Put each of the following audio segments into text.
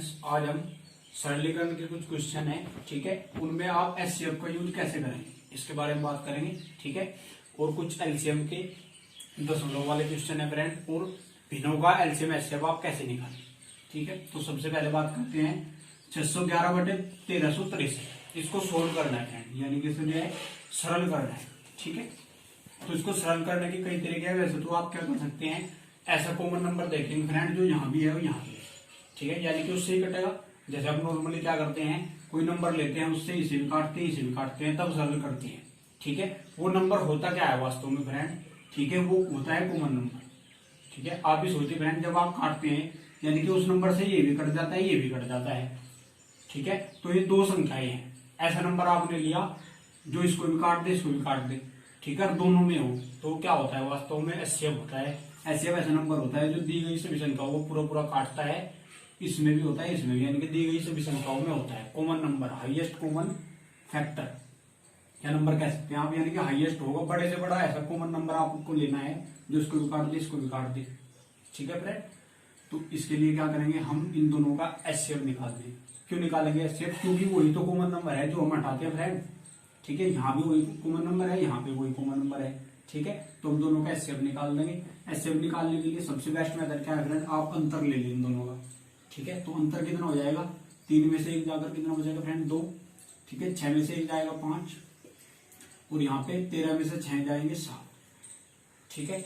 Friends, आज हम सरलीकरण के कुछ क्वेश्चन है, ठीक है, उनमें आप एचसीएफ का यूज कैसे करेंगे इसके बारे में बात करेंगे, ठीक है। और कुछ एलसीएम के दशमलव वाले क्वेश्चन है फ्रेंड, और भिन्नों का एलसीएम एचसीएफ आप कैसे निकालें, ठीक है। तो सबसे पहले बात करते हैं 611/1363, इसको सोल्व करना है फ्रेंड, यानी कि इसको जो है सरल करना है, ठीक है। तो इसको सरल करने के कई तरीके हैं। वैसे तो आप क्या कर सकते हैं, ऐसा कॉमन नंबर देखेंगे फ्रेंड जो यहाँ भी है और यहाँ भी है, ठीक है, यानी कि उससे ही कटेगा। जैसे आप नॉर्मली क्या करते हैं, कोई नंबर लेते हैं, उससे इसे भी काटते हैं, इसे भी काटते हैं, तब सरल करते हैं, ठीक है। वो नंबर होता क्या है वास्तव में फ्रेंड, ठीक है, वो होता है कॉमन नंबर, ठीक है। आप भी सोचिए फ्रेंड, जब आप काटते हैं यानी कि उस नंबर से ये भी कट जाता है, ये भी कट जाता है, ठीक है। तो ये दो संख्याएं हैं, ऐसा नंबर आपने लिया जो इसको भी काट दे, इसको भी काट दे, ठीक है, दोनों में हो तो क्या होता है वास्तव में एचसीएफ होता है। एचसीएफ ऐसा नंबर होता है जो दी गई सभी संख्याओं को पूरा पूरा काटता है, इसमें भी होता है, इसमें भी, यानी कि दी गई सभी संख्याओं में होता है common number, highest common factor या नंबर कह सकते हैं आप, यानी कि हाईएस्ट होगा, बड़े से बड़ा ऐसा कॉमन नंबर आपको लेना है जो इसको भी काट दे, इसको भी काट दे, ठीक है फ्रेंड। तो इसके लिए क्या करेंगे, हम इन दोनों का एचसीएफ निकाल दें। क्यों निकालेंगे एचसीएफ, क्योंकि वही तो कॉमन नंबर है जो हम हटाते हैं फ्रेंड, ठीक है। यहाँ भी वही कॉमन नंबर है, यहाँ पे वही कॉमन नंबर है, ठीक है। तो हम दोनों का एचसीएफ निकाल देंगे। एचसीएफ निकालने के लिए सबसे बेस्ट मेथड क्या है फ्रेंड, आप अंतर ले लें इन दोनों का, ठीक है। तो अंतर कितना हो जाएगा, 3 में से 1 जाकर कितना हो जाएगा फ्रेंड, 2, ठीक है। 6 में से 1 जाएगा 5, और यहाँ पे 13 में से 6 जाएंगे 7, ठीक है।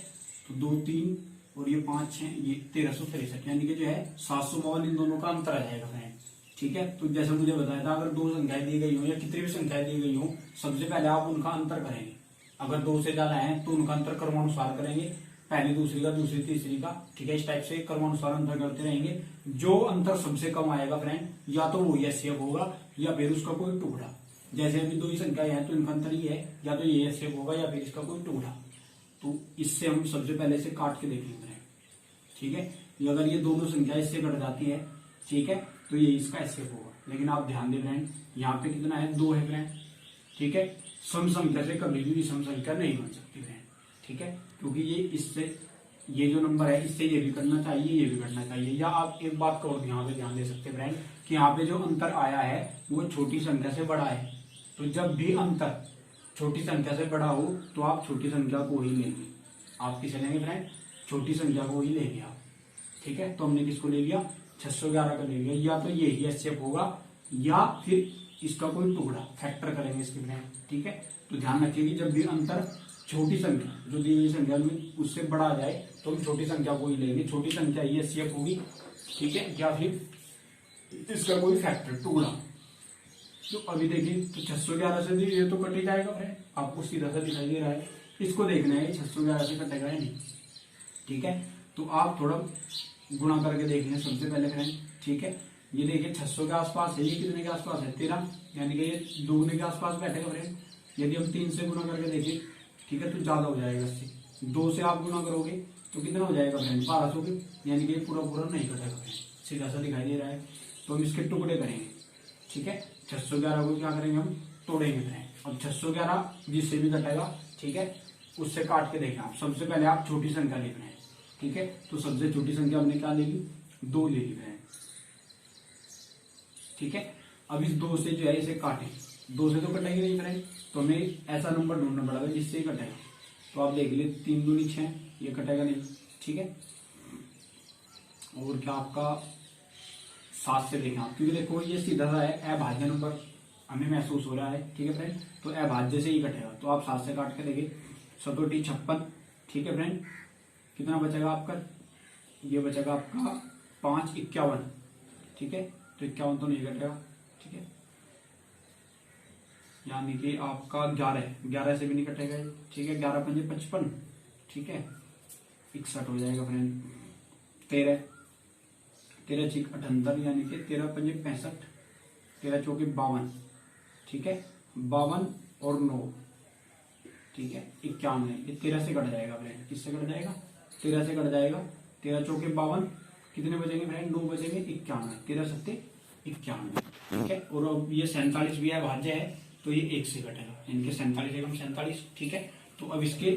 तो 2 3 और ये 5 6, ये 1363, यानी कि जो है 752 इन दोनों का अंतर आ जाएगा फ्रेंड, ठीक है। तो जैसे मुझे बताया था, अगर दो संख्याएं दी गई हो या कितनी भी संख्याएं दी गई हो, सबसे पहले आप उनका अंतर करेंगे। अगर 2 से ज्यादा है तो उनका अंतर क्रमानुसार करेंगे, पहली दूसरी का, दूसरी तीसरी का, ठीक है। इस टाइप से क्रमानुसार अंतर करते रहेंगे। जो अंतर सबसे कम आएगा फ्रेंड, या तो वो एचसीएफ होगा या फिर उसका कोई टुकड़ा। जैसे अभी 2 ही संख्याएं हैं तो इनका अंतर ही है, या तो ये एचसीएफ होगा या फिर इसका कोई टुकड़ा। तो इससे हम सबसे पहले से काट के देख लेंगे, ठीक है। अगर ये दोनों संख्या इससे कट जाती है, ठीक है, तो ये इसका एचसीएफ होगा। लेकिन आप ध्यान दें फ्रेंड, यहाँ पे कितना है, 2 है फ्रेंड, ठीक है। सम संख्या से कभी भी सम संख्या नहीं बन सकती फ्रेंड, ठीक है, क्योंकि ये इससे, ये जो नंबर है इससे ये भी करना चाहिए, ये भी करना चाहिए। या आप एक बात को और यहाँ पे ध्यान दे सकते हैं फ्रेंड, कि यहाँ पे जो अंतर आया है वो छोटी संख्या से बड़ा है। तो जब भी अंतर छोटी संख्या से बड़ा हो तो आप छोटी संख्या को ही लेंगे। आप किसे लेंगे फ्रेंड, छोटी संख्या को ही लेंगे आप, ठीक है। तो हमने किसको ले लिया, 611 का ले लिया। या तो ये ही एचसीएफ होगा या फिर इसका कोई टुकड़ा, फैक्टर करेंगे इसके फ्रेंड, ठीक है। तो ध्यान रखिए कि जब भी अंतर छोटी संख्या जो दी गई संख्या में उससे बड़ा आ जाए तो हम छोटी संख्या को ही लेंगे। छोटी संख्या ही एचसीएफ होगी, ठीक है, या फिर इसका कोई फैक्टर, टुकड़ा। तो अभी देखिए, तो 611 से भी ये तो कट ही जाएगा फ्रेंड, आपको सीधा सा दिखाई दे रहा है। इसको देखना है 611 से कटेगा या नहीं, ठीक है। तो आप थोड़ा गुणा करके देख लें सबसे पहले फ्रेंड, ठीक है। ये देखिए 600 के आसपास है, ये कितने के आसपास है, 13, यानी कि ये दुगने के आसपास बैठेगा फ्रेंड। यदि हम 3 से गुणा करके देखें, ठीक है, तो ज्यादा हो जाएगा इससे। 2 से आप गुणा करोगे तो कितना हो जाएगा फ्रेंड, 1200 के, यानी कि पूरा पूरा नहीं कटेगा फ्रेंड, सीधा सा दिखाई दे रहा है। तो हम इसके टुकड़े करेंगे, ठीक है। 611 को क्या करेंगे, हम तोड़ेंगे फ्रेंड। और 611 जिससे भी कटेगा, ठीक है, उससे काट के देखना। आप सबसे पहले आप छोटी संख्या ले रहे हैं, ठीक है। तो सबसे छोटी संख्या हमने क्या ले ली, 2 ले ली फ्रेंड, ठीक है। अब इस 2 से जो है इसे काटे, 2 से तो कटेंगे नहीं फ्रेंड, तो हमें ऐसा नंबर ढूंढना पड़ेगा जिससे ही कटेगा। तो आप देख लीजिए 3 दूनी 6, ये कटेगा नहीं, ठीक है। और क्या आपका 7 से देखें आप, क्योंकि देखो ये सीधा सा है, अभाज्य नंबर हमें महसूस हो रहा है, ठीक है फ्रेंड। तो अभाज्य से ही कटेगा, तो आप 7 से काट के देखिए, 7 56, ठीक है फ्रेंड। कितना बचेगा आपका, ये बचेगा आपका 5 51, ठीक है। तो 51 तो नहीं कटेगा, ठीक है, यानी कि आपका 11 से भी नहीं कटेगा, ठीक है। 11 5 55, ठीक है, 61 हो जाएगा फ्रेंड। 13 6 78, यानी कि 13 5 65, 13 4 52, ठीक है, 52 और 9, ठीक है, 91। ये 13 से कट जाएगा फ्रेंड, किससे कट जाएगा, 13 से कट जाएगा। 13 4 52, कितने बचेंगे फ्रेंड, 9 बचेंगे, 91, 13 7 91, ठीक है। और अब ये 47 भी है, भाज्य है, तो ये 1 से कटेगा, इनके 47 एकम 47, ठीक है। तो अब इसके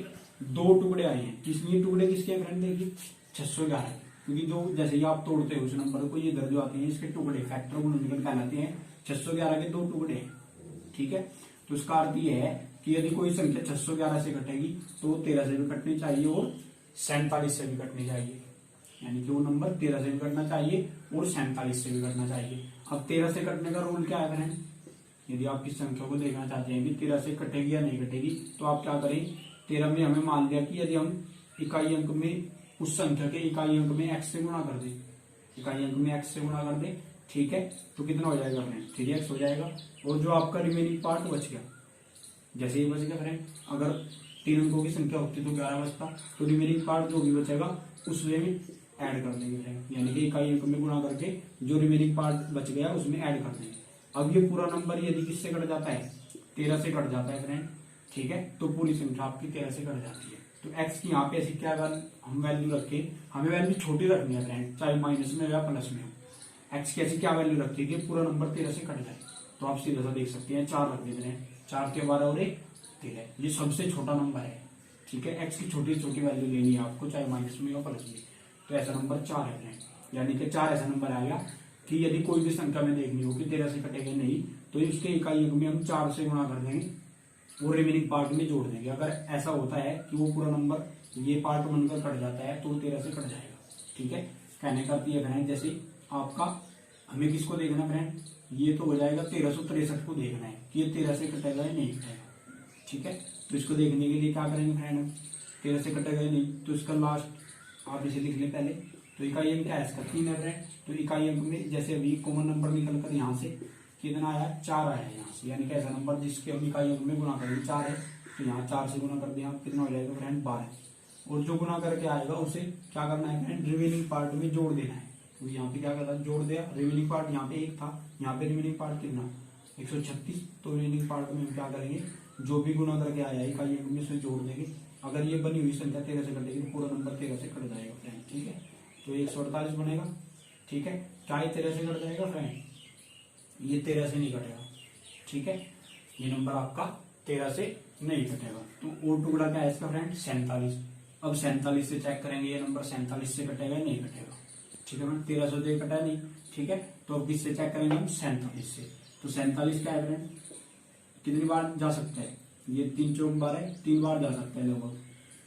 2 टुकड़े आए हैं, किसलिए टुकड़े किसके फ्रेंड, देखिए 611, क्योंकि जो जैसे ही आप तोड़ते हो उस नंबर को, ये इधर जो आते हैं इसके टुकड़े फैक्टर गुणनखंड कहलाते हैं। 611 के 2 टुकड़े हैं, ठीक है। तो इसका अर्थ ये है कि यदि कोई संख्या 611 से कटेगी तो 13 से भी कटनी चाहिए और 47 से भी कटनी चाहिए, यानी कि वो नंबर 13 से भी कटना चाहिए और 47 से भी कटना चाहिए। अब 13 से कटने का रूल क्या है फ्रेंड, यदि आप किस संख्या को देखना चाहते हैं कि 13 से कटेगी या नहीं कटेगी, तो आप क्या करें, 13 में हमें मान लिया कि यदि हम इकाई अंक में उस संख्या के इकाई अंक में x से गुणा कर दें, इकाई अंक में x से गुणा कर दें, ठीक है, तो कितना हो जाएगा फ्रेंड, 3x हो जाएगा। और जो आपका रिमेनिंग पार्ट बच गया, जैसे ये बच गया फ्रेंड, अगर 3 अंकों की संख्या होती तो 11 बचता, तो रिमेनिंग पार्ट जो भी बचेगा उसमें ऐड कर देंगे फ्रेंड, यानी कि इकाई अंक में गुणा करके जो रिमेनिंग पार्ट बच गया उसमें ऐड कर देंगे। अब ये पूरा नंबर यदि किससे कट जाता है, 13 से कट जाता है फ्रेंड, ठीक है, तो पूरी संख्या आपकी 13 से कट जाती है। तो x की यहाँ पे ऐसी क्या हम वैल्यू रखे, हमें वैल्यू छोटी रखनी है फ्रेंड, चाहे माइनस में या प्लस में हो। x की ऐसी क्या वैल्यू रखी है कि पूरा नंबर 13 से कट जाए, तो आप सीधा सा देख सकते हैं 4 रख देते हैं, 4 के 12 और 1 13, ये सबसे छोटा नंबर है, ठीक है। x की छोटी छोटी वैल्यू लेनी है आपको, चाहे माइनस में या प्लस में। तो ऐसा नंबर 4 है फ्रेंड, यानी कि 4 ऐसा नंबर आएगा कि यदि कोई भी संख्या में देखनी हो कि 13 से कटेगा नहीं, तो इसके इकाई अंक में हम 4 से गुणा कर देंगे और रिमेनिंग पार्ट में जोड़ देंगे। अगर ऐसा होता है कि वो पूरा नंबर ये पार्ट बनकर कट जाता है तो 13 से कट जाएगा, ठीक है। कहने का अर्थ ये फ्रेंड, जैसे आपका हमें किसको देखना फ्रेंड, ये तो हो जाएगा 1363 को देखना है कि ये 13 से कटेगा या नहीं कटेगा, ठीक है। तो इसको देखने के लिए क्या करेंगे फ्रेंड, हम 13 से कटेगा या नहीं, तो इसका लास्ट आप इसे लिख ले पहले। तो इकाई अंक क्या है इसका 3 है फ्रेंड, तो इकाई अंक में जैसे अभी कॉमन नंबर निकल कर यहाँ से कितना आया, 4 आया यहाँ से, यानी कि ऐसा नंबर जिसके हम इकाई अंक में गुणा करेंगे 4 है, तो यहाँ 4 से गुणा कर दिया, कितना हो जाएगा फ्रेंड 12। और जो गुणा करके आएगा उसे क्या करना है फ्रेंड, रिमेनिंग पार्ट में जोड़ देना है। तो यहाँ पे क्या करता है, जोड़ दिया, रिमेनिंग पार्ट यहाँ पे 1 था, यहाँ पे रिमेनिंग पार्ट कितना 136, तो रिमेनिंग पार्ट में हम क्या करेंगे, जो भी गुणा करके आया है इकाई अंक में उसे जोड़ देंगे। अगर ये बनी हुई संख्या 13 से कटेगी तो पूरा नंबर 13 से कट जाएगा फ्रेंड, ठीक है। तो 148 बनेगा, ठीक है। क्या ये 13 से कट जाएगा फ्रेंड, ये 13 से नहीं कटेगा, ठीक है, ये नंबर आपका 13 से नहीं कटेगा। तो और टुकड़ा क्या है इसका फ्रेंड 47। अब 47 से चेक करेंगे ये नंबर 47 से कटेगा या नहीं कटेगा, ठीक है फ्रेंड, 13 से कटा नहीं, ठीक है। तो अब किससे चेक करेंगे हम 47 से। तो 47 क्या है फ्रेंड, कितनी बार जा सकता है, ये 3 चौक 12 3 बार जा सकता है लगभग,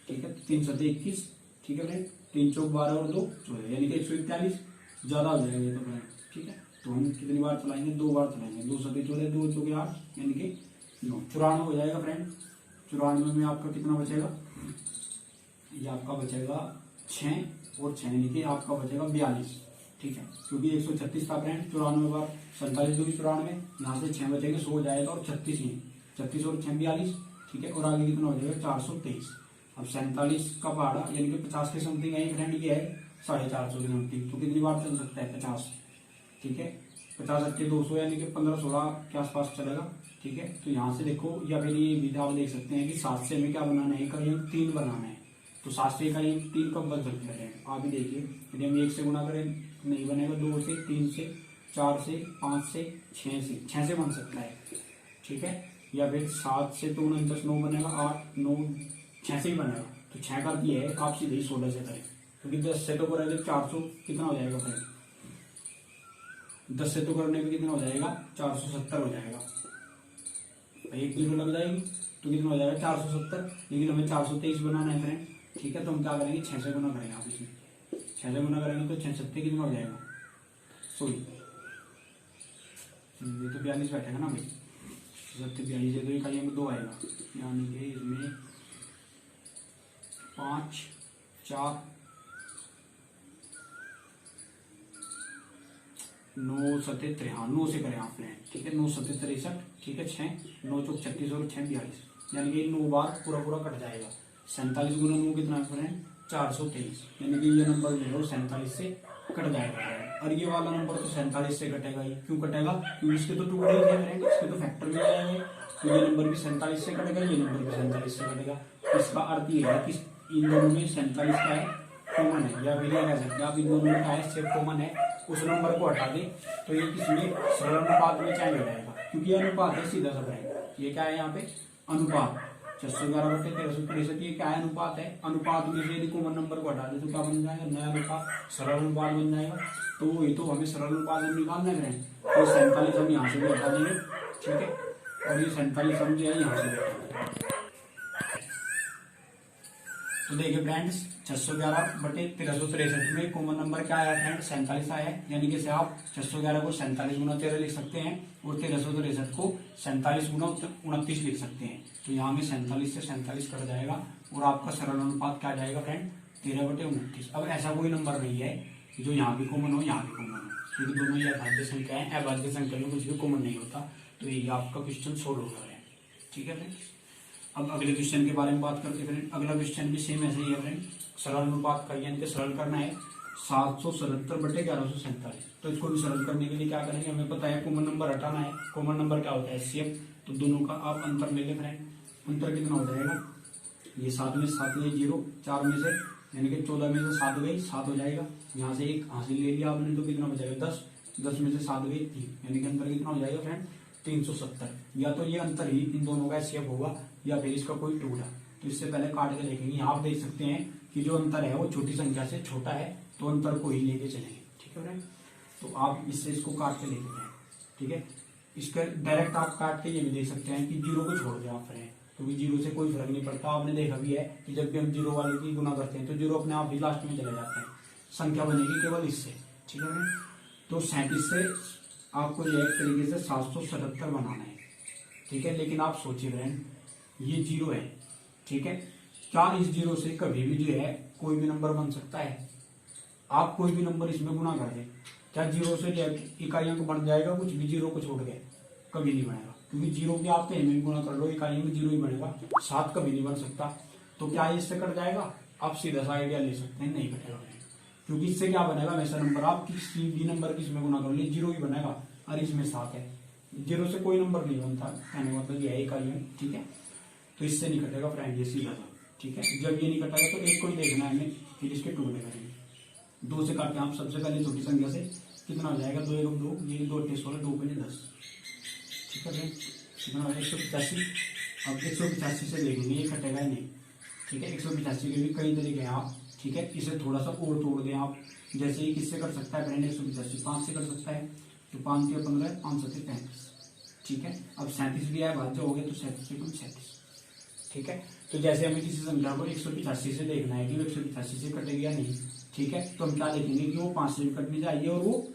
ठीक है। 3 7 21, ठीक है फ्रेंड, 3 चौक 12 और 2 14, यानी कि 141 ज्यादा हो जाएगा ये तो फ्रेंड, ठीक है। तो हम कितनी बार चलाएंगे, 2 बार चलाएंगे, 2 7 14 2 चौके 8, यानी कि 94 हो जाएगा फ्रेंड। 94 में आपका कितना बचेगा, ये आपका बचेगा 6 और 6, यानी कि आपका बचेगा 42, ठीक है, क्योंकि 136 का फ्रेंड 94 बार 47 2 94, यहाँ से 6 बचेंगे 100 हो जाएगा और 36 ही 36 और 6 42, ठीक है। और आगे कितना हो जाएगा 423। अब 47 का पहाड़ा यानी कि 50 के समथिंग है फ्रेंड, ये है 450 के समथिंग, तो कितनी बार चल सकता है 50, ठीक है। 50 अच्छे 200 यानी कि 15-16 के आसपास चलेगा, ठीक है। तो यहाँ से देखो, या फिर ये भी आप देख सकते हैं कि 7 से हमें क्या बनाना है, इकाई अंक 3 बनाना है, तो 7 से इकाई अंक 3 कब बन सकते हैं आप ही देखिए, यदि हम 1 से गुणा करें नहीं बनेगा, 2 से 3 से 4 से 5 से 6 से बन सकता है, ठीक है। या फिर 7 से तो 9 9 बनेगा, 8 9 6 से ही बनेगा, तो 6 का भी है, आप सीधे ही 16 से करें, क्योंकि 10 से तो करेंगे 400 कितना हो जाएगा फ्रेंड, 10 से तो करने में कितना हो जाएगा 470 हो जाएगा, 1 जीरो लग जाएगी तो कितना हो जाएगा 470, लेकिन हमें 423 बनाना है फ्रेंड, ठीक है। तो हम क्या करेंगे 6 से गुना करेंगे, आप इसमें 6 से गुना करेंगे तो 6 7 कितना हो जाएगा, सॉरी ये तो 42 बैठेगा ना भाई, 42 है तो इकाई अंक 2 आएगा, यानी कि इसमें 5 4 9 7 हाँ 9 से करें आप फ्रेंड, ठीक है। 9 7 63, ठीक है, 6 9 चौक 36 और 6 42, यानी कि 9 बार पूरा कट जाएगा। 47 गुना 9 कितना है फ्रेंड 423, यानी कि ये नंबर जो है 47 से कट जाएगा। और ये वाला नंबर तो 47 से कटेगा ही, क्यों कटेगा, क्योंकि इसके तो टुकड़े ही है फ्रेंड, इसके तो फैक्टर में आएंगे, तो ये नंबर भी 47 से कटेगा, ये नंबर भी 47 से कटेगा। इसका अर्थ ये है कि इन दोनों में 47 का है कॉमन है, या फिर ये कह सकते हैं आप इन दोनों में का है सिर्फ कॉमन है, उस नंबर को हटा दे तो ये किसमें सरल अनुपात में चेंज हो जाएगा, क्योंकि ये अनुपात है सीधा सा फ्रेंड, ये क्या है यहाँ पे अनुपात, 611/1363 ये क्या है, अनुपात है। अनुपात में से यदि कॉमन नंबर को हटा दे तो क्या बन जाएगा, नया अनुपात, सरल अनुपात बन जाएगा। तो ये तो हमें सरल अनुपात निकालना है। तो 47 हम यहाँ से भी हटा देंगे, ठीक है, और ये 47 हम जो है यहाँ से भी हटा देंगे। तो देखिए फ्रेंड्स 611/1363 में कॉमन नंबर क्या आया फ्रेंड, 47 आया है। यानी कि आप 611 को 47 गुना 13 लिख सकते हैं और 1363 को 47 गुना 29 लिख सकते हैं। तो यहाँ में 47 से 47 कट जाएगा और आपका सरल अनुपात क्या जाएगा फ्रेंड, 13/29। अब ऐसा कोई नंबर नहीं है जो यहाँ भी कॉमन हो यहाँ भी कॉमन हो, क्योंकि दोनों ही अभाज्य संख्या है। अभाज्य संख्या में कुछ भी कॉमन नहीं होता। तो ये आपका क्वेश्चन सोल्व हो रहा है, ठीक है फ्रेंड। अब अगले क्वेश्चन के बारे में बात करते हैं फ्रेंड। अगला क्वेश्चन भी सेम ऐसे ही है फ्रेंड, सरल अनुपात का, यानी कि सरल करना है 777/1147। तो इसको भी सरल करने के लिए क्या करेंगे, हमें पता है कॉमन नंबर हटाना है। कॉमन नंबर क्या होता है, एचसीएफ। तो दोनों का आप अंतर ले लें फ्रेंड। अंतर कितना हो जाएगा, ये 7 में से 7 गई 0, 4 में से यानी कि 14 में से 7 गई 7 हो जाएगा। यहाँ से एक हासिल ले लिया आपने तो कितना बचेगा 10, 10 में से 7 गई 3, यानी कि अंतर कितना हो जाएगा फ्रेंड 370। या तो ये अंतर ही इन दोनों का एचसीएफ होगा या फिर इसका कोई टुकड़ा। तो इससे पहले काट के देखेंगे। यहाँ आप देख सकते हैं कि जो अंतर है वो छोटी संख्या से छोटा है, तो अंतर को ही लेके चलेंगे, ठीक है फ्रेंड। तो आप इससे इसको काट के देखते हैं, ठीक है। इसका डायरेक्ट आप काट के ये भी देख सकते हैं कि 0 को छोड़ दिया आप फ्रेंड, क्योंकि 0 से कोई फर्क नहीं पड़ता। आपने देखा भी है कि जब भी हम 0 वाले की गुना करते हैं तो 0 अपने आप ही लास्ट में चले जाते हैं, संख्या बनेगी केवल इससे, ठीक है फ्रेंड। तो 37 से आपको ये एक तरीके से 777 बनाना है, ठीक है। लेकिन आप सोचिए फ्रेंड, ये 0 है, ठीक है। क्या इस 0 से कभी भी जो है कोई भी नंबर बन सकता है? आप कोई भी नंबर इसमें गुना कर दें, क्या 0 से इकाई अंक बन जाएगा? कुछ भी 0 को छोड़ के कभी नहीं बनेगा, क्योंकि 0 के आप कहीं में गुना कर लो इकाई अंक 0 ही बनेगा, 7 कभी नहीं बन सकता। तो क्या इससे कट जाएगा? आप सीधा सा आइडिया ले सकते हैं, नहीं कटेगा, क्योंकि इससे क्या बनेगा, वैसा नंबर आप किसी भी नंबर की इसमें गुना कर लो 0 ही बनेगा। और इसमें 7 है, 0 से कोई नंबर नहीं बनता, कहने मतलब ये है इकाई अंक, ठीक है। तो इससे नहीं कटेगा फ्रेंड, ये सीधा सा, ठीक है। जब ये नहीं कटेगा तो एक को ही देखना है हमें, फिर इसके टुकड़े करेंगे। 2 से काटते हैं आप सबसे पहले छोटी संख्या से, कितना हो जाएगा 2 1 2, ये 2 8 16, 2 5 10, ठीक है फ्रेंड। कितना हो जाएगा 185। अब 185 से देखेंगे ये कटेगा ही नहीं, ठीक है। 185 के भी कई तरीके हैं आप, ठीक है। इसे थोड़ा सा और तोड़ दें आप, जैसे ये किससे कर सकता है फ्रेंड, 185 5 से कर सकता है, तो 5 के 15, 5 7 35, ठीक है। अब 37 भी है, भाज्य हो गया तो 37 से 37, ठीक है। तो जैसे हमें किसी संख्या को 185 से देखना है कि वो 185 से कटेगी या नहीं, ठीक है। तो हम क्या देखेंगे कि वो 5 से भी कटनी चाहिए और वो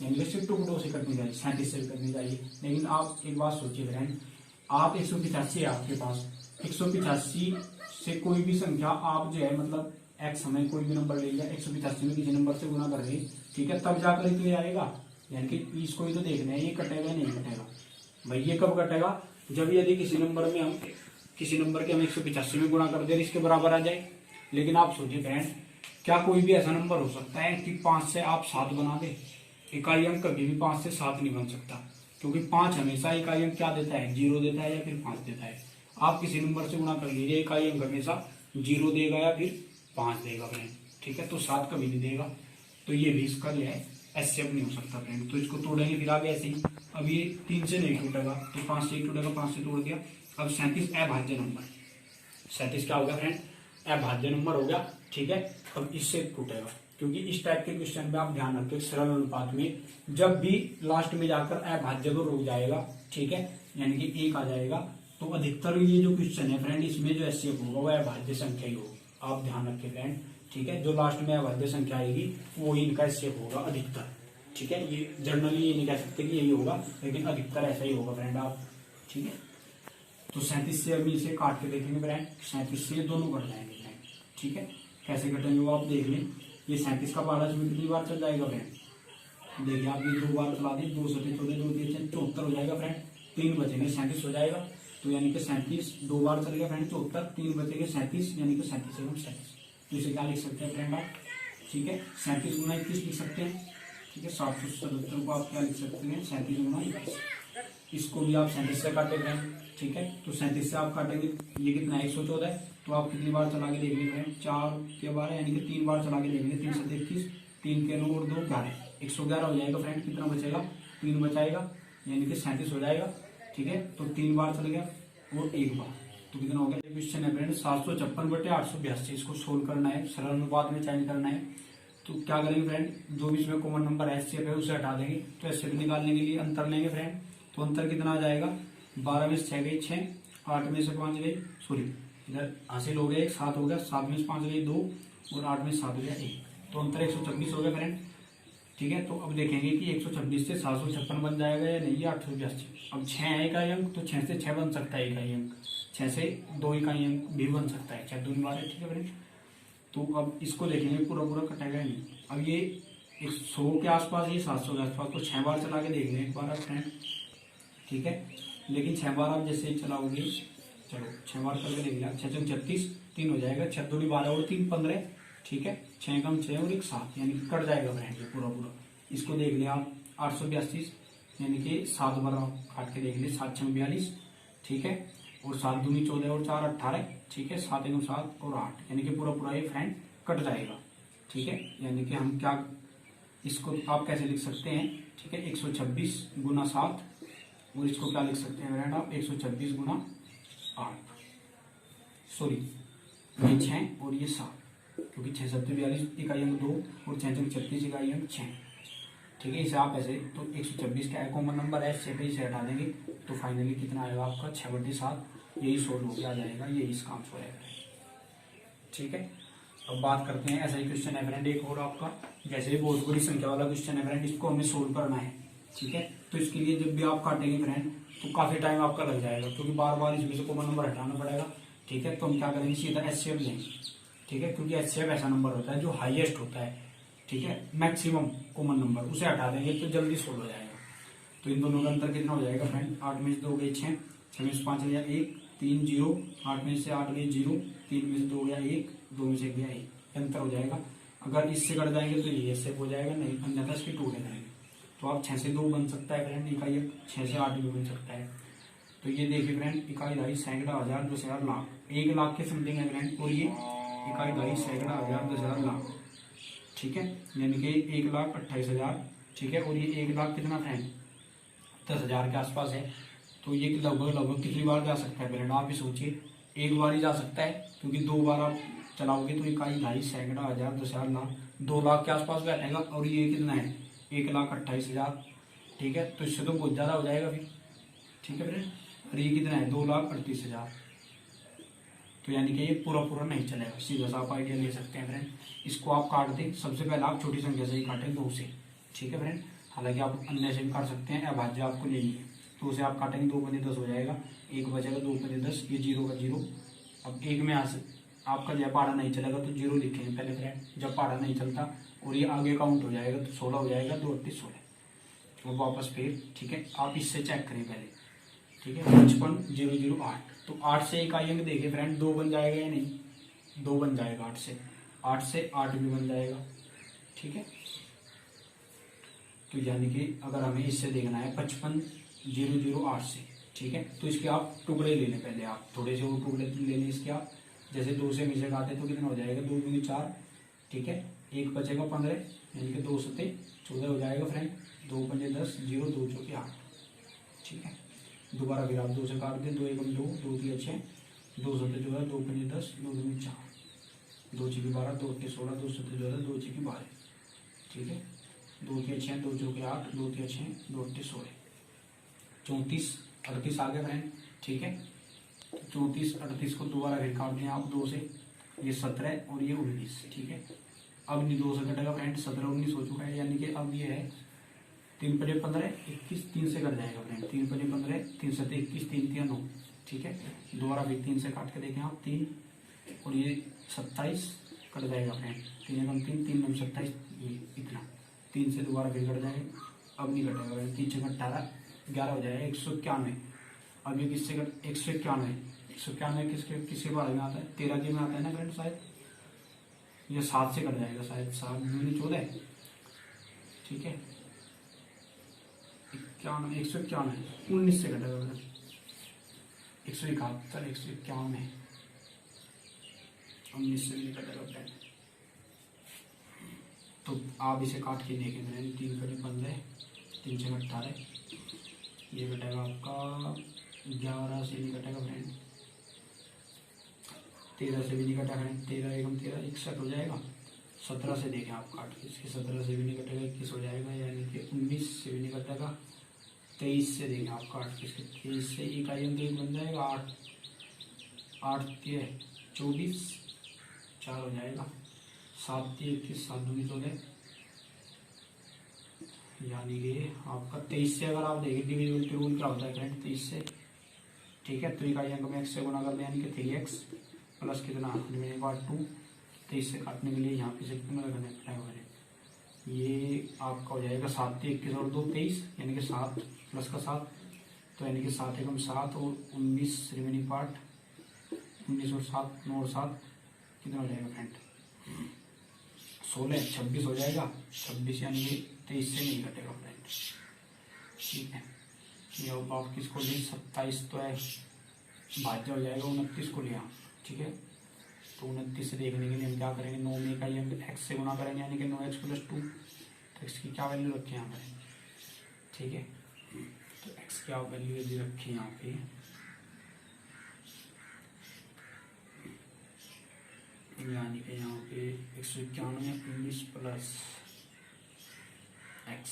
यानी कि सिर्फ टुकड़ों से कटनी चाहिए, 37 से भी कटनी चाहिए। लेकिन आप एक बात सोचिए फ्रेंड, आप 185 है आपके पास, 185 से कोई भी संख्या आप जो है मतलब एक्स समय कोई भी नंबर ले लिया, 185 में किसी नंबर से गुना कर रही, ठीक है, तब जाकर ही तो ये आएगा। यानी कि इसको ही तो देखना है ये कटेगा नहीं कटेगा। भाई ये कब कटेगा, जब यदि किसी नंबर में हम किसी नंबर के हम 185 में गुणा कर दे इसके बराबर आ जाए। लेकिन आप सोचिए फ्रेंड, क्या कोई भी ऐसा नंबर हो सकता है कि 5 से आप 7 बना दे? इकाई अंक कभी भी 5 से 7 नहीं बन सकता, क्योंकि 5 हमेशा इकाई अंक क्या देता है, 0 देता है या फिर 5 देता है। आप किसी नंबर से गुणा कर लीजिए, इकाई अंक हमेशा 0 देगा या फिर 5 देगा फ्रेंड, ठीक है। तो 7 कभी नहीं देगा। तो ये भी इसका जो है एचसीएफ नहीं हो सकता फ्रेंड। तो इसको तोड़ेंगे फिर आगे ऐसे ही। अब ये 3 से नहीं टूटेगा तो 5 से ही टूटेगा, 5 से तोड़ दिया। अब 37 अभाज्य नंबर, 37 क्या हो गया फ्रेंड, अभाज्य नंबर हो गया, ठीक है। अब इससे टूटेगा, क्योंकि इस टाइप के क्वेश्चन में आप ध्यान रखते सरल अनुपात में जब भी लास्ट में जाकर अभाज्य को रुक जाएगा, ठीक है, यानी कि 1 आ जाएगा, तो अधिकतर ये जो क्वेश्चन है फ्रेंड इसमें जो एचसीएफ होगा वह अभाज्य संख्या ही होगी। आप ध्यान रखें फ्रेंड, ठीक है। जो लास्ट में अभाज्य संख्या आएगी वो ही इनका एचसीएफ होगा अधिकतर, ठीक है। ये जनरली ये नहीं कह सकते कि यही होगा, लेकिन अधिकतर ऐसा ही होगा फ्रेंड आप, ठीक है। तो 37 से अभी इसे काट के देखेंगे फ्रेंड, 37 से दोनों कट जाएंगे फ्रेंड, ठीक है। कैसे कटेंगे वो आप देख लें। ये 37 का पारा इसमें कितनी बार चल जाएगा फ्रेंड, देखिए आप ये 2 बार चला दी, 2 सटे 14 2 3 74 हो जाएगा फ्रेंड, 3 बचेंगे 37 हो जाएगा। तो यानी कि 37 2 बार चलेगा फ्रेंड 74, 3 बचेंगे 37, यानी कि 37 एवं 37। तो इसे क्या लिख सकते हैं फ्रेंड आप, ठीक है, 37 गुना 21 लिख सकते हैं, ठीक है। 777 को आप क्या लिख सकते हैं, 37 गुना 21। इसको भी आप 37 से काटे फ्रेंड, ठीक है। तो 37 से आप काटेंगे, ये कितना है 114 है, तो आप कितनी बार चला के देख लीजिए, 4 के 12 यानी कि 3 बार चला के देखेंगे, 3 से 21, 3 के 9 और 2 11, 111 हो जाएगा फ्रेंड। कितना बचेगा, 3 बचाएगा, यानी कि 37 हो जाएगा, ठीक है। तो 3 बार चल गया और 1 बार, तो कितना हो गया क्वेश्चन है फ्रेंड 756/882 इसको सोल्व करना है, सरल अनुपात में चेंज करना है। तो क्या करेंगे फ्रेंड, जो भी इसमें कॉमन नंबर एचसीएफ है उसे हटा देंगे। तो एचसीएफ निकालने के लिए अंतर लेंगे फ्रेंड, तो अंतर कितना आ जाएगा 12 में से 6 गई 6, 8 में से 5 गई, सॉरी इधर हासिल हो गया 1, 7 हो गया, 7 में से 5 गई 2 और 8 में से 7 हो गया 1, तो अंतर 126 हो गया फ्रेंड। ठीक है, तो अब देखेंगे कि 126 से 756 बन जाएगा या नहीं, 882। अब 6 है इकाई अंक, तो 6 से 6 बन सकता है इकाई अंक, 6 से 2 इकाई अंक भी बन सकता है, 6 2 12। ठीक है फ्रेंड, तो अब इसको देखेंगे पूरा पूरा कटेगा नहीं। अब ये 100 के आसपास, ये 700 के आसपास, तो 6 बार चला के देख लें एक बार आप फ्रेंड। ठीक है, लेकिन 6 बार आप जैसे चलाओगे, चलो 6 बार करके देख लिया, 6 36 3 हो जाएगा, 6 2 12 और 3 15। ठीक है, 6 कम 6 और 1 7, यानी कि कट जाएगा फ्रेंड ये पूरा पूरा। इसको देख लिया आप 882, यानी कि 7 बार आप काट के देख लिया, 7 6 42। ठीक है, और 7 दूनी 14 और 4 18। ठीक है, 7 1 7 और 8, यानी कि पूरा पूरा ये फ्रेंड कट जाएगा। ठीक है, यानी कि हम क्या, इसको आप कैसे लिख सकते हैं। ठीक है, 126 गुना 7, और इसको क्या लिख सकते हैं फ्रेंड आप, 126 गुना 8, सॉरी ये 6 और ये 7, क्योंकि 6 7 42 इकाई अंक 2 और 6 6 36 इकाई अंक 6। ठीक है, इसे आप ऐसे, तो 126 क्या है कॉमन नंबर है, 6 पे इसे हटा देंगे, तो फाइनली कितना आएगा आपका 6/7, यही सोल्व हो गया जाएगा, यही इसका आंसर आएगा। ठीक है, अब बात करते हैं, ऐसा ही क्वेश्चन है फ्रेंड एक और आपका, जैसे बहुत बड़ी संख्या वाला क्वेश्चन है फ्रेंड, इसको हमें सोल्व करना है। ठीक है, तो इसके लिए जब भी आप काटेंगे फ्रेंड, तो काफी टाइम आपका लग जाएगा, क्योंकि बार बार इसमें से कॉमन नंबर हटाना पड़ेगा। ठीक है, तो हम क्या करेंगे, सीधा एचसीएफ लेंगे। ठीक है, क्योंकि एचसीएफ ऐसा नंबर होता है जो हाईएस्ट होता है। ठीक है, मैक्सिमम कॉमन नंबर, उसे हटा देंगे तो जल्दी सोल्व हो जाएगा। तो इन दोनों का अंतर कितना हो जाएगा फ्रेंड, 8 में से 2 गए 6, 6 में से 5 गया 1, 3 0, 8 में से 8 गए 0, 3 में से 2 गया 1, 2 में से गया 1, अंतर हो जाएगा। अगर इससे कट जाएंगे तो ये एचसीएफ हो जाएगा, नहीं अन्यथा इसके टूटे जाएंगे। तो आप 6 से 2 बन सकता है फ्रेंड इकाई, 6 से 8 भी बन सकता है। तो ये देखिए फ्रेंड, इकाई दहाई सैकड़ा हजार 10 हजार लाख, 1 लाख के समथिंग है फ्रेंड, और ये इकाई दहाई सैकड़ा हजार 10 हजार लाख। ठीक है, यानी कि 1,28,000। ठीक है, और ये 1 लाख कितना फ्रेंड 10,000 के आसपास है। तो ये लगभग लगभग कितनी बार जा सकता है फ्रेंड, आप ही सोचिए, एक बार ही जा सकता है, क्योंकि 2 बार आप चलाओगे तो इकाई दहाई सैकड़ा हजार 10 हजार लाख 2 लाख के आसपास बैठेगा, और ये कितना है 1,28,000। ठीक है, तो इससे तो बहुत ज्यादा हो जाएगा फिर। ठीक है फ्रेंड, और ये कितना है 2,38,000। तो यानी कि ये पूरा पूरा नहीं चलेगा, सीधा सा आप आइडिया ले सकते हैं फ्रेंड। इसको आप काट दें, सबसे पहले आप छोटी संख्या से ही काटें 2 से। ठीक है फ्रेंड, हालांकि आप अन्य से भी काट सकते हैं, अभाज्य आपको लेनी है, तो उसे आप काटेंगे 2 पंजे 10 हो जाएगा, 1 बचेगा 2 पंजे 10, ये 0 का 0। अब 1 में आपका जब पहाड़ा नहीं चलेगा तो 0 लिखेंगे पहले फ्रेंड, जब पहाड़ा नहीं चलता और ये आगे काउंट हो जाएगा तो 16 हो जाएगा, 2 38 16 और वापस फिर। ठीक है, आप इससे चेक करें पहले। ठीक है, 55 0 0 8, तो 8 से इकाई अंक देखिए फ्रेंड 2 बन जाएगा या नहीं, 2 बन जाएगा 8 से, 8 से 8 भी बन जाएगा। ठीक है, तो यानी कि अगर हमें इससे देखना है 55 0 0 8 से। ठीक है, तो इसके आप टुकड़े ले लें पहले, आप थोड़े से वो टुकड़े ले लें इसके आप, जैसे 2 से मिसे आते तो कितना हो जाएगा 2 दूनी 4। ठीक है, 1 बचेगा 15, यानी कि 2 सते 14 हो जाएगा फ्रेंड, 2 पंजे 10, 0 2 चौके 8। ठीक है, दोबारा फिर आप 2 से काट दें, 2 1 2, 2 3 6, 2 सते 14, 2 पंजे 10, 2 दूनी 4, 2 6 12, 2 8 16, 2 सते 14, 2 6 12। ठीक है, 2 3 6, 2 चौके 8, 2 3 6, 2 8 16, 34 38 आ गया फ्रेंड। ठीक है, 34 38 को दोबारा फिर काट दें आप 2 से, ये 17 और ये 19। ठीक है, अब नहीं 2 से कटेगा फ्रेंड, 17 19 हो चुका है, यानी कि अब ये है 3 पंजे 15 21, 3 से कट जाएगा फ्रेंड, 3 पंजे 15, 3 सते 21, 3 3 9। ठीक है, दोबारा फिर 3 से काट के देखें आप 3 और ये 27 कट जाएगा फ्रेंड, 3 एकम 3, 3 9 27, ये इतना 3 से दोबारा फिर कट जाएगा, अब नहीं कटेगा फ्रेंड, 3 6 18 11 हो जाएगा 191। अब ये किससे कट 191, 191 किसके बारे में आता है 13 के में आता है ना फ्रेंड शायद, ये 7 से कट जाएगा शायद, 7 दूनी 14। ठीक है, 91 191 19 से कटेगा फ्रेंड, 171 191 19 से भी कटेगा फ्रेंड। तो आप इसे काट के देखें फ्रेंड, 3 पंजे 15, 3 6 18, ये कटेगा आपका 11 से नहीं कटेगा फ्रेंड, 13 से भी नहीं कटा फ्रेंड, 13 एकम 13 61 हो जाएगा। 17 से देखें आप काट के, इसके 17 से भी नहीं कटेगा 21 हो जाएगा, यानी कि 19 से भी नहीं कटेगा। 23 से देखें आप काट के, इसके 23 से इकाई अंक 1 बन जाएगा, 8 8 3 24 4 हो जाएगा। 7 3 21 7 2 16, यानी कि आपका 23 से अगर आप देखें डिविजिबिलिटी रूल क्या होता है फ्रेंड, 23 से, ठीक है। तो इकाई अंक में x से गुना कर दें, यानी कि 3x प्लस कितना 2। 23 से काटने के लिए यहाँ पे से कितना लगाना है, ये आपका हो जाएगा 7 3 21 और 2 23, यानी कि 7 प्लस का 7, तो यानी कि 7 एकम 7 और 19 रिमेनिंग पार्ट, 19 और 7 9 और 7 कितना हो जाएगा फ्रेंड, 16 26 हो जाएगा। 26 यानी कि 23 से नहीं कटेगा फ्रेंड, ठीक है। ये अब आप किसको ले, 27 तो है भाज्य हो जाएगा, 29 को लिया, ठीक है। तो 29 से देखने के लिए हम क्या करेंगे, 9 में इकाई हम x से गुना करेंगे, यानी कि 9x + 2। तो x की क्या वैल्यू रखें यहाँ पर, ठीक है। तो x की आप वैल्यू यदि रखें यहाँ पे, यानी कि यहाँ पे 191 19 प्लस x,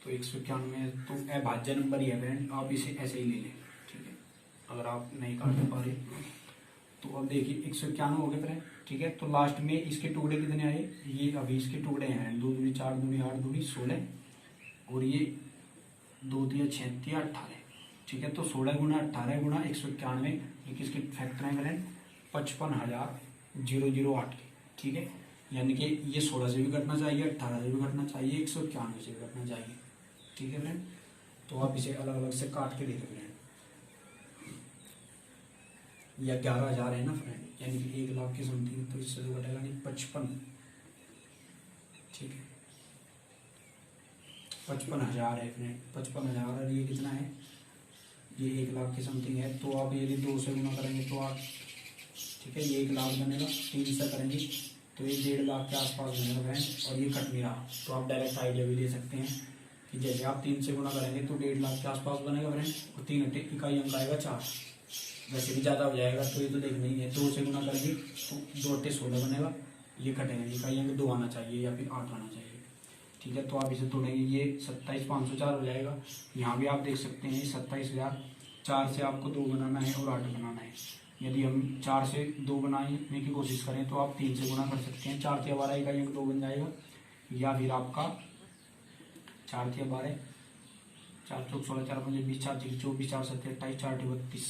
तो 191 तो अभाज्य नंबर ही है फ्रेंड, आप इसे ऐसे ही ले लें, ठीक है। अगर आप नहीं काट पा रहे तो अब देखिए 191 हो गए फ्रेंड, ठीक है। तो लास्ट में इसके टुकड़े कितने आए, ये अभी इसके टुकड़े हैं 2 दूनी 4 दूनी 8 दूनी 16, और ये 2 3 6 3 18, ठीक है। तो 16 गुना 18 गुना 191, ये किसके फैक्टर हैं फ्रेंड, 55,008 के, ठीक है। यानी कि ये 16 से भी घटना चाहिए, 18 से भी घटना चाहिए, 191 से भी घटना चाहिए, ठीक है फ्रेंड। तो आप इसे अलग अलग से काट के देख फ्रेंड, या 11,000 है ना फ्रेंड, यानी कि 1 लाख की समथिंग, तो इससे तो घटेगा नहीं 55, ठीक है। 55,000 है फ्रेंड, 55,000, और ये कितना है, ये 1 लाख की समथिंग है। तो आप यदि 2 से गुना करेंगे तो आप, ठीक है, ये 1 लाख बनेगा, 3 से करेंगे तो ये 1.5 लाख के आसपास बनेगा फ्रेंड, और ये कट नहीं रहा। तो आप डायरेक्ट आइडिया भी दे सकते हैं कि जैसे आप 3 से गुना करेंगे तो 1.5 लाख के आसपास बनेगा फ्रेंड, और 3 इकाई अंक आएगा 4, वैसे भी ज़्यादा हो जाएगा तो ये तो देखना ही है। 2 से गुना करेंगे तो 2 8 16 बनेगा, ये कटेगा, इकाई अंक 2 आना चाहिए या फिर 8 आना चाहिए, ठीक है। तो आप इसे तोड़ेंगे, ये 27,504 हो जाएगा। यहाँ भी आप देख सकते हैं 27,000, 4 से आपको 2 बनाना है और 8 बनाना है। यदि हम 4 से 2 बनाने की कोशिश करें तो आप 3 से गुना कर सकते हैं, 4 से 12 इकाई अंक 2 बन जाएगा, या फिर आपका 4 से 12 4 चौक 16 4 5 20 4 6 24 4 7 28 4 32,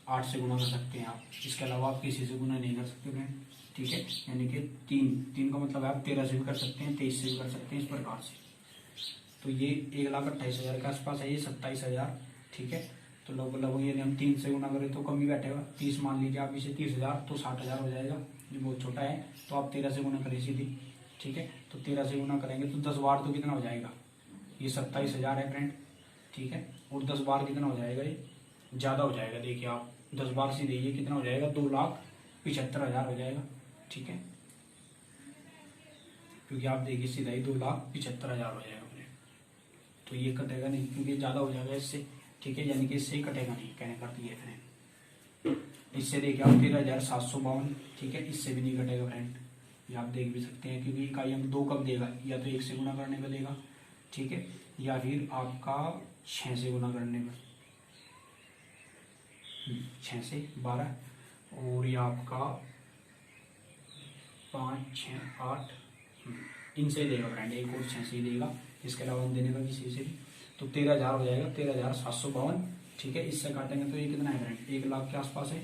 8 से गुना कर सकते हैं आप। इसके अलावा आप किसी से गुना नहीं कर सकते फ्रेंड, ठीक है। यानी कि 3 का मतलब है आप 13 से भी कर सकते हैं, 23 से भी कर सकते हैं, इस प्रकार से। तो ये 1,28,000 के आसपास है, ये 27,000, ठीक है। तो लगभग यदि हम 3 से गुना करें तो कम ही बैठेगा, 30 मान लीजिए आप, इसे 30,000 तो 60,000 हो जाएगा, ये बहुत छोटा है। तो आप 13 से गुना करें सीधी, ठीक है। तो 13 से गुना करेंगे तो 10 बार तो कितना हो जाएगा, ये 27,000 है फ्रेंड, ठीक है। और 10 बार कितना हो जाएगा, ये ज़्यादा हो जाएगा, देखिए आप 10 बार से देखिए कितना हो जाएगा, 2,75,000 हो जाएगा, ठीक है। क्योंकि आप देखिए सीधा ही 2,75,000 हो जाएगा फ्रेंड, तो ये कटेगा नहीं क्योंकि ज़्यादा हो जाएगा इससे, ठीक है। यानी कि इससे ही कटेगा नहीं, कहने का अर्थ ये है फ्रेंड। इससे देखिए आप 13,752, ठीक है, इससे भी नहीं कटेगा फ्रेंड, ये आप देख भी सकते हैं, क्योंकि इकाई अंक 2 कब देगा, या तो 1 से गुना करने पर देगा, ठीक है, या फिर आपका 6 से गुना करने पर, 6 से 12, और ये आपका 5 6 8 इनसे ही देगा फ्रेंड, एक और 6 से ही देगा, इसके अलावा हम देने का किसी से भी। तो 13,000 हो जाएगा, 13,752, ठीक है। इससे काटेंगे तो ये कितना है फ्रेंड, 1 लाख के आसपास है,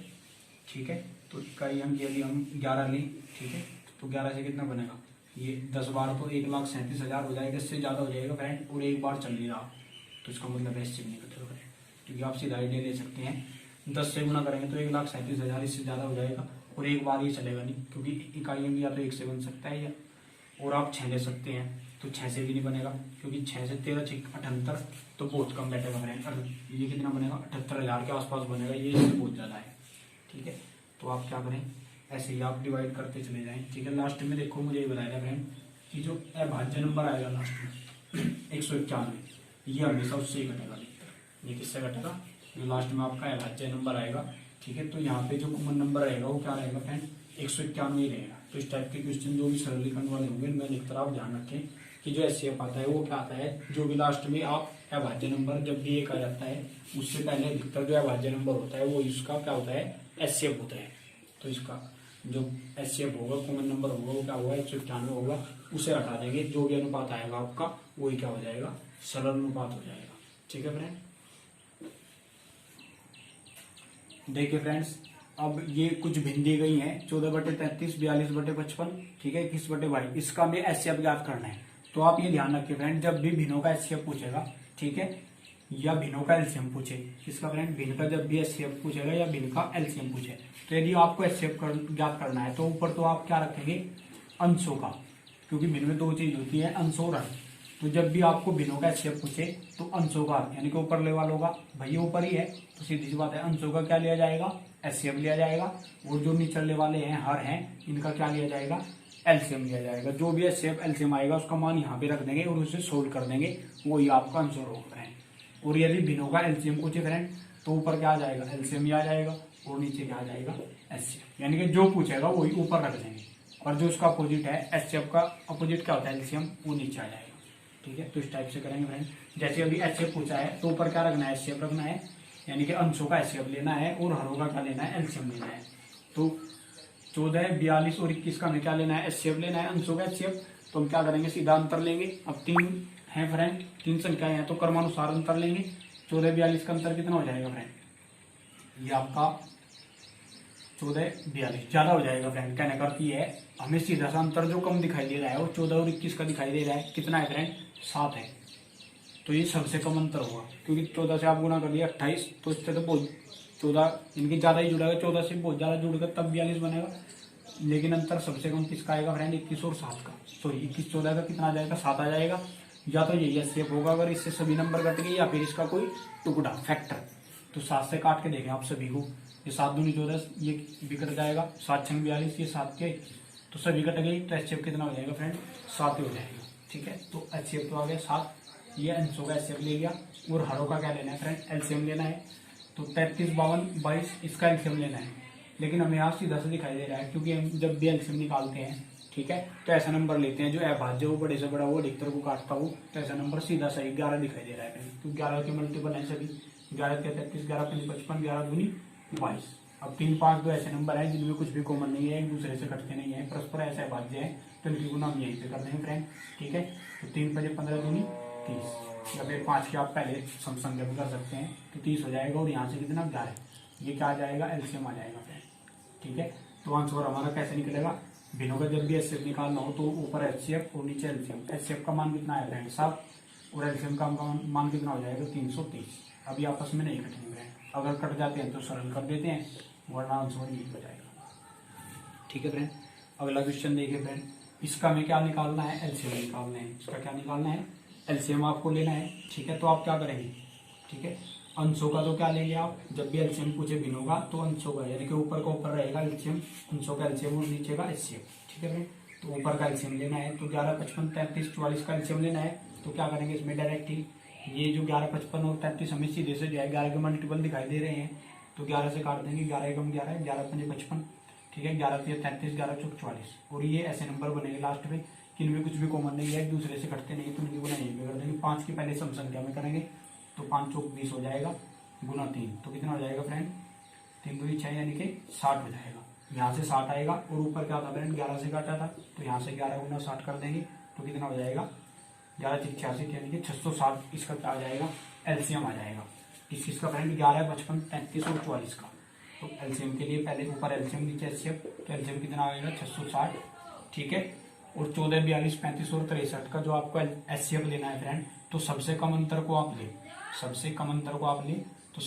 ठीक है। तो इकाई अंक यदि हम 11 लें, ठीक है, तो 11 से कितना बनेगा, ये 10 बार तो 1,37,000 हो जाएगा, इससे ज़्यादा हो जाएगा फ्रेंड, और एक बार चल नहीं रहा, तो इसका मतलब है इससे भी नहीं कटेगा फ्रेंड, क्योंकि आप सीधा आइडिया ले सकते हैं। 10 से गुना करेंगे तो 1,37,000, इससे ज़्यादा हो जाएगा, और एक बार ये चलेगा नहीं, क्योंकि इकाई अंक या तो 1 से बन सकता है, या और आप 6 ले सकते हैं, तो 6 से भी नहीं बनेगा, क्योंकि 6 से 13 6 78, तो बहुत कम बैठेगा फ्रेंड। ये कितना बनेगा, 78,000 के आसपास बनेगा, ये इससे बहुत ज़्यादा है, ठीक है। तो आप क्या करें, ऐसे ही आप डिवाइड करते चले जाएं, ठीक है। लास्ट में देखो मुझे ये बताया फ्रेंड कि जो अभाज्य नंबर आएगा लास्ट में 191, ये हमेशा उससे ही घटेगा अधिकतर। ये किससे घटेगा? जो लास्ट में आपका अभाज्य नंबर आएगा, ठीक है। तो यहाँ पे जो कॉमन नंबर रहेगा वो क्या रहेगा फ्रेंड? 191 ही रहेगा। तो इस टाइप के क्वेश्चन जो भी सरलीकरण वाले होंगे इनमें अधिकतर आप ध्यान रखें कि जो एचसीएफ आता है वो क्या आता है, जो भी लास्ट में आप अभाज्य नंबर जब भी एक आ जाता है उससे पहले अधिकतर जो अभाज्य नंबर होता है वो इसका क्या होता है? एचसीएफ होता है। तो इसका जो एचसीएफ होगा, कॉमन नंबर होगा, वो क्या होगा? 191 होगा। उसे हटा देंगे, जो भी अनुपात आएगा आपका वही क्या हो जाएगा? सरल अनुपात हो जाएगा। ठीक है फ्रेंड। देखिए फ्रेंड्स, अब ये कुछ भिन्न दी गई है, 14/33, 42/55, ठीक है, 21/22। इसका हमें एचसीएफ ज्ञात करना है। तो आप ये ध्यान रखिए फ्रेंड, जब भी भिन्नों का एचसीएफ पूछेगा, ठीक है, या भिन्नों का एलसीएम पूछे, किसका फ्रेंड? भिन्न का जब भी एचसीएफ पूछेगा या भिन्न का एलसीएम पूछे, तो यदि आपको एचसीएफ ज्ञात करना है तो ऊपर तो आप क्या रखेंगे? अंशों का, क्योंकि भिन्न में दो चीज होती है, अंश और हर। तो जब भी आपको भिन्नों का एचसीएफ पूछे तो अंशों का, यानी कि ऊपर ले वालों का, भैया ऊपर ही है तो सीधी सी बात है, अंशों का क्या लिया जाएगा? एचसीएफ लिया जाएगा। और जो निचले वाले हैं, हर हैं, इनका क्या लिया जाएगा? एलसीएम लिया जाएगा। जो भी एचसीएफ एलसीएम आएगा उसका मान यहाँ पे रख देंगे और उसे सोल्व कर देंगे, वही आपका आंसर होगा फ्रेंड। और यदि भिन्नों का एलसीएम पूछे फ्रेंड तो ऊपर क्या आ जाएगा? एलसीएम ही आ जाएगा और नीचे क्या आ जाएगा? एचसीएफ। यानी कि जो पूछेगा वही ऊपर रख देंगे और जो उसका अपोजिट है, एचसीएफ का अपोजिट क्या होता है? एलसीएम, वो नीचे आ जाएगा। ठीक है, तो इस टाइप से करेंगे फ्रेंड। जैसे अभी एचसीएफ पूछा है तो ऊपर क्या रखना है? एचसीएफ रखना है, यानी कि अंशों का एचसीएफ लेना है और हरों का क्या लेना है? एलसीएम लेना है। तो 14, 42 और 21 का हमें क्या लेना है? एचसीएफ लेना है, अंशों का एचसीएफ। तो हम क्या करेंगे? सीधा अंतर लेंगे। अब 3 है फ्रेंड, 3 संख्याएं हैं तो क्रमानुसार अंतर लेंगे। 14, 42 का अंतर कितना हो जाएगा फ्रेंड? ये आपका 14, 42 ज्यादा हो जाएगा फ्रेंड। कहने का अर्थ ये है, हमें सीधा सा अंतर जो कम दिखाई दे रहा है वो 14 और 21 का दिखाई दे रहा है। कितना है फ्रेंड? 7 है। तो ये सबसे कम अंतर होगा, क्योंकि 14 से आप गुना कर लिया 28, तो इससे तो बहुत 14 इनकी ज्यादा ही जुड़ेगा, 14 से बहुत ज्यादा जुड़ेगा तब 42 बनेगा। लेकिन अंतर सबसे कम किसका आएगा फ्रेंड? 21 और 7 का। सॉरी 21, 14 का कितना आ जाएगा? 7 आ जाएगा। या तो यही एचसीएफ होगा अगर इससे सभी नंबर कट गए, या फिर इसका कोई टुकड़ा फैक्टर। तो 7 से काट के देखें आप सभी को, ये 7 दूनी 14, ये भी कट जाएगा, 7 छंग 42, ये 7 के, तो सभी कट गई। तो एचसीएफ कितना हो जाएगा फ्रेंड? 7 ही हो जाएगा। ठीक है, तो एचसीएफ तो आ गया 7। ये अंशों का एचसीएफ ले लिया और हरों का क्या लेना है फ्रेंड? एलसीएम लेना है। तो 33, 52, 22 इसका एलसीएम लेना है। लेकिन हमें यहाँ सीधा से दिखाई दे रहा है, क्योंकि हम जब भी एलसीएम निकालते हैं, ठीक है, तो ऐसा नंबर लेते हैं जो अभाज्य हो, बड़े से बड़ा हो, अधिकतर को काटता हो, तो ऐसा नंबर सीधा सही 11 दिखाई दे रहा है। तो 11 के मल्टीपल है सभी, 11 के 33, 11 के 55, 11 दूनी 22। अब 3, 5 दो ऐसे नंबर है जिनमें कुछ भी कॉमन नहीं है, एक दूसरे से कटते नहीं है, परस्पर ऐसे अभाज्य है, तो इनकी गुना हम यहीं पे कर देंगे फ्रेंड। ठीक है, तो 3 × 15 दूनी 30, या फिर 5 के आप पहले समसंख्या भी कर सकते हैं, तो 30 हो जाएगा। और यहाँ से कितना? 11। ये क्या आ जाएगा? एलसीएम आ जाएगा फ्रेंड। ठीक है, तो आंसर हमारा कैसे निकलेगा? भिन्नों का जब भी एचसीएफ निकालना हो तो ऊपर एचसीएफ और नीचे एलसीएम। एचसीएफ का मान कितना है फ्रेंड? 7, और एलसीएम का मान कितना हो जाएगा? 330। अभी आपस में नहीं कटेंगे फ्रेंड, अगर कट जाते हैं तो सरल कर देते हैं, वरना आंसर यही हो जाएगा। ठीक है फ्रेंड, अगला क्वेश्चन देखिए फ्रेंड। इसका हमें क्या निकालना है? एलसीएम निकालना है। इसका क्या निकालना है? एलसीएम आपको लेना है। ठीक है, तो आप क्या करेंगे? ठीक है, अंशों का तो क्या लेंगे आप? जब भी एलसीएम पूछे भिन्नों का तो अंशों का, यानी कि ऊपर का ऊपर रहेगा एलसीएम, अंशों का एलसीएम और नीचे का एचसीएफ। ठीक है फ्रेंड, तो ऊपर का एलसीएम लेना है, तो 11, 55, 33, 44 का एलसीएम लेना है। तो क्या करेंगे इसमें? डायरेक्ट ही ये जो 11, 55 और 33 हमें सीधे से जाए, 11 के मल्टीपल दिखाई दे रहे हैं, तो 11 से काट देंगे, 11 एकम 11, 11 पंजे 55। ठीक है, 11 3 33, 11 चौक 44। और ये ऐसे नंबर बनेंगे लास्ट में जिनमें कुछ भी कॉमन नहीं है, एक दूसरे से कटते नहीं, तो उनकी गुना यहीं पे कर देंगे। 5 की पहले सम संख्या में करेंगे, तो 5 चौक 20 हो जाएगा, गुना 3, तो कितना हो जाएगा फ्रेंड? 3 दूनी 6, यानी कि 60 हो जाएगा। यहाँ से 60 आएगा, और ऊपर क्या था फ्रेंड? 11 से काटा था, तो यहाँ से 11 गुना 60 कर देंगे, तो कितना हो जाएगा? 11 × 66, यानी कि 660 इसका क्या आ जाएगा? एलसीएम आ जाएगा। किसका फ्रेंड? 11, 55, 33 और 44 का। तो एलसीएम के लिए पहले ऊपर एलसीएम नीचे एचसीएफ, तो एलसीएम कितना आएगा? 660। ठीक है, और 14, 42, 35 और 63 का जो आपको एचसीएफ लेना है फ्रेंड, तो सबसे कम अंतर को आप ले, सबसे कम अंतर को आप ले